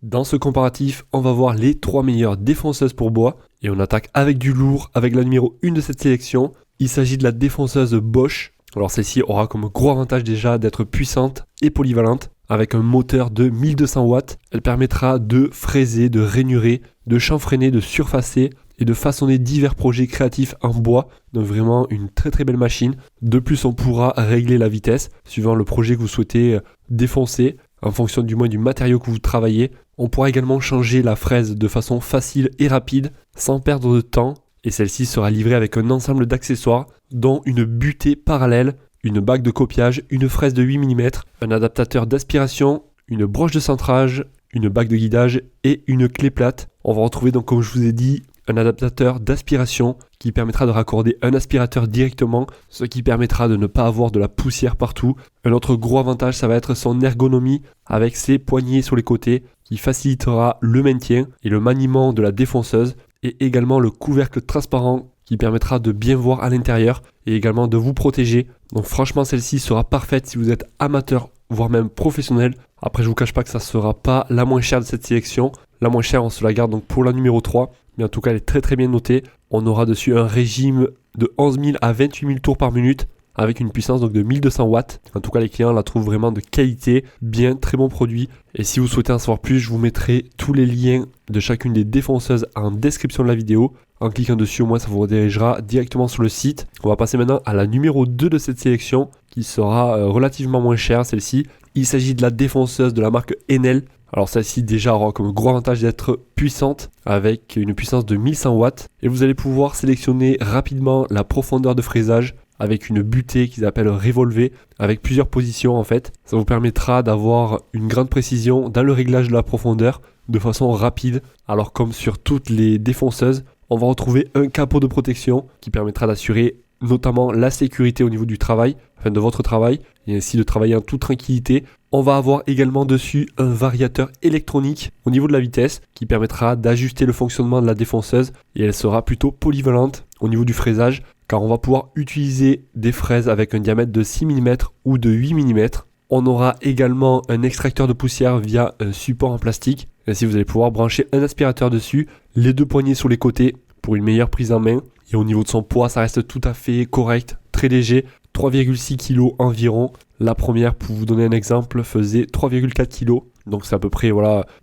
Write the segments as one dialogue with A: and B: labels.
A: Dans ce comparatif, on va voir les 3 meilleures défonceuses pour bois et on attaque avec du lourd avec la numéro 1 de cette sélection. Il s'agit de la défonceuse Bosch. Alors celle-ci aura comme gros avantage déjà d'être puissante et polyvalente. Avec un moteur de 1200 watts, elle permettra de fraiser, de rainurer, de chanfreiner, de surfacer et de façonner divers projets créatifs en bois. Donc vraiment une très très belle machine. De plus, on pourra régler la vitesse suivant le projet que vous souhaitez défoncer en fonction du matériau que vous travaillez. On pourra également changer la fraise de façon facile et rapide sans perdre de temps. Et celle-ci sera livrée avec un ensemble d'accessoires dont une butée parallèle, une bague de copiage, une fraise de 8 mm, un adaptateur d'aspiration, une broche de centrage, une bague de guidage et une clé plate. On va retrouver donc, comme je vous ai dit, un adaptateur d'aspiration qui permettra de raccorder un aspirateur directement, ce qui permettra de ne pas avoir de la poussière partout. Un autre gros avantage, ça va être son ergonomie avec ses poignées sur les côtés qui facilitera le maintien et le maniement de la défonceuse, et également le couvercle transparent qui permettra de bien voir à l'intérieur et également de vous protéger. Donc franchement, celle-ci sera parfaite si vous êtes amateur, voire même professionnel. Après, je vous cache pas que ça sera pas la moins chère de cette sélection. La moins chère, on se la garde donc pour la numéro 3. Mais en tout cas, elle est très très bien notée. On aura dessus un régime de 11 000 à 28 000 tours par minute avec une puissance donc de 1200 watts. En tout cas, les clients la trouvent vraiment de qualité, bien, très bon produit. Et si vous souhaitez en savoir plus, je vous mettrai tous les liens de chacune des défonceuses en description de la vidéo. En cliquant dessus, au moins, ça vous redirigera directement sur le site. On va passer maintenant à la numéro 2 de cette sélection qui sera relativement moins chère, celle-ci. Il s'agit de la défonceuse de la marque Enel. Alors celle-ci déjà aura comme gros avantage d'être puissante avec une puissance de 1100 watts. Et vous allez pouvoir sélectionner rapidement la profondeur de fraisage avec une butée qu'ils appellent Revolver, avec plusieurs positions en fait. Ça vous permettra d'avoir une grande précision dans le réglage de la profondeur de façon rapide. Alors comme sur toutes les défonceuses, on va retrouver un capot de protection qui permettra d'assurer notamment la sécurité au niveau du travail, enfin de votre travail, et ainsi de travailler en toute tranquillité. On va avoir également dessus un variateur électronique au niveau de la vitesse qui permettra d'ajuster le fonctionnement de la défonceuse, et elle sera plutôt polyvalente au niveau du fraisage car on va pouvoir utiliser des fraises avec un diamètre de 6 mm ou de 8 mm. On aura également un extracteur de poussière via un support en plastique. Ainsi, vous allez pouvoir brancher un aspirateur dessus, les deux poignées sur les côtés pour une meilleure prise en main. Et au niveau de son poids, ça reste tout à fait correct, très léger, 3,6 kg environ. La première, pour vous donner un exemple, faisait 3,4 kg. Donc c'est à peu près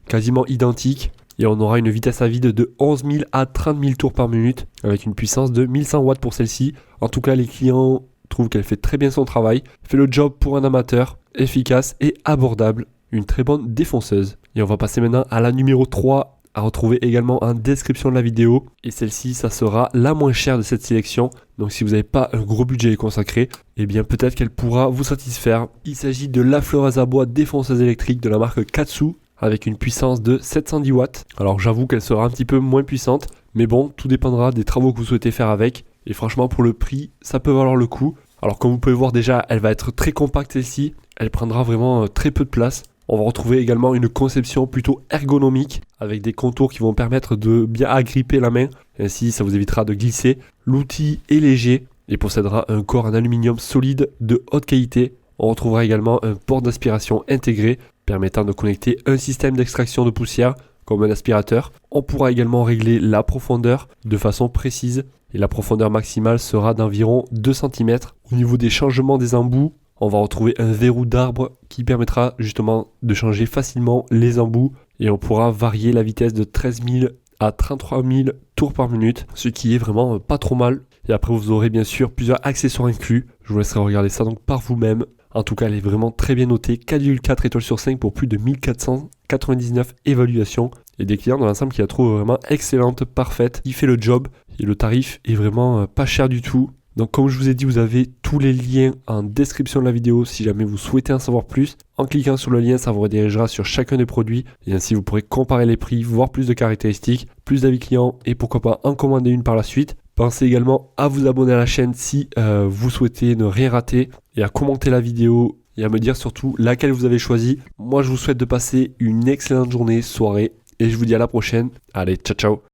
A: quasiment identique. Et on aura une vitesse à vide de 11 000 à 30 000 tours par minute avec une puissance de 1100 watts pour celle-ci. En tout cas, les clients trouvent qu'elle fait très bien son travail, fait le job pour un amateur, efficace et abordable. Une très bonne défonceuse. Et on va passer maintenant à la numéro 3 à retrouver également en description de la vidéo. Et celle-ci, ça sera la moins chère de cette sélection. Donc si vous n'avez pas un gros budget consacré, eh bien peut-être qu'elle pourra vous satisfaire. Il s'agit de la fleureuse à bois défonceuse électrique de la marque Katsu avec une puissance de 710 watts. Alors j'avoue qu'elle sera un petit peu moins puissante, mais bon, tout dépendra des travaux que vous souhaitez faire avec. Et franchement, pour le prix, ça peut valoir le coup. Alors comme vous pouvez voir déjà, elle va être très compacte celle-ci. Elle prendra vraiment très peu de place. On va retrouver également une conception plutôt ergonomique avec des contours qui vont permettre de bien agripper la main. Ainsi, ça vous évitera de glisser. L'outil est léger et possédera un corps en aluminium solide de haute qualité. On retrouvera également un port d'aspiration intégré permettant de connecter un système d'extraction de poussière comme un aspirateur. On pourra également régler la profondeur de façon précise et la profondeur maximale sera d'environ 2 cm. Au niveau des changements des embouts, on va retrouver un verrou d'arbre qui permettra justement de changer facilement les embouts et on pourra varier la vitesse de 13 000 à 33 000 tours par minute, ce qui est vraiment pas trop mal. Et après vous aurez bien sûr plusieurs accessoires inclus. Je vous laisserai regarder ça donc par vous-même. En tout cas, elle est vraiment très bien notée, 4,4 étoiles sur 5 pour plus de 1499 évaluations. Et des clients dans l'ensemble qui la trouvent vraiment excellente, parfaite, qui fait le job. Et le tarif est vraiment pas cher du tout. Donc comme je vous ai dit, vous avez tous les liens en description de la vidéo si jamais vous souhaitez en savoir plus. En cliquant sur le lien, ça vous redirigera sur chacun des produits. Et ainsi, vous pourrez comparer les prix, voir plus de caractéristiques, plus d'avis clients et pourquoi pas en commander une par la suite. Pensez également à vous abonner à la chaîne si vous souhaitez ne rien rater et à commenter la vidéo et à me dire surtout laquelle vous avez choisi. Moi, je vous souhaite de passer une excellente journée, soirée et je vous dis à la prochaine. Allez, ciao ciao.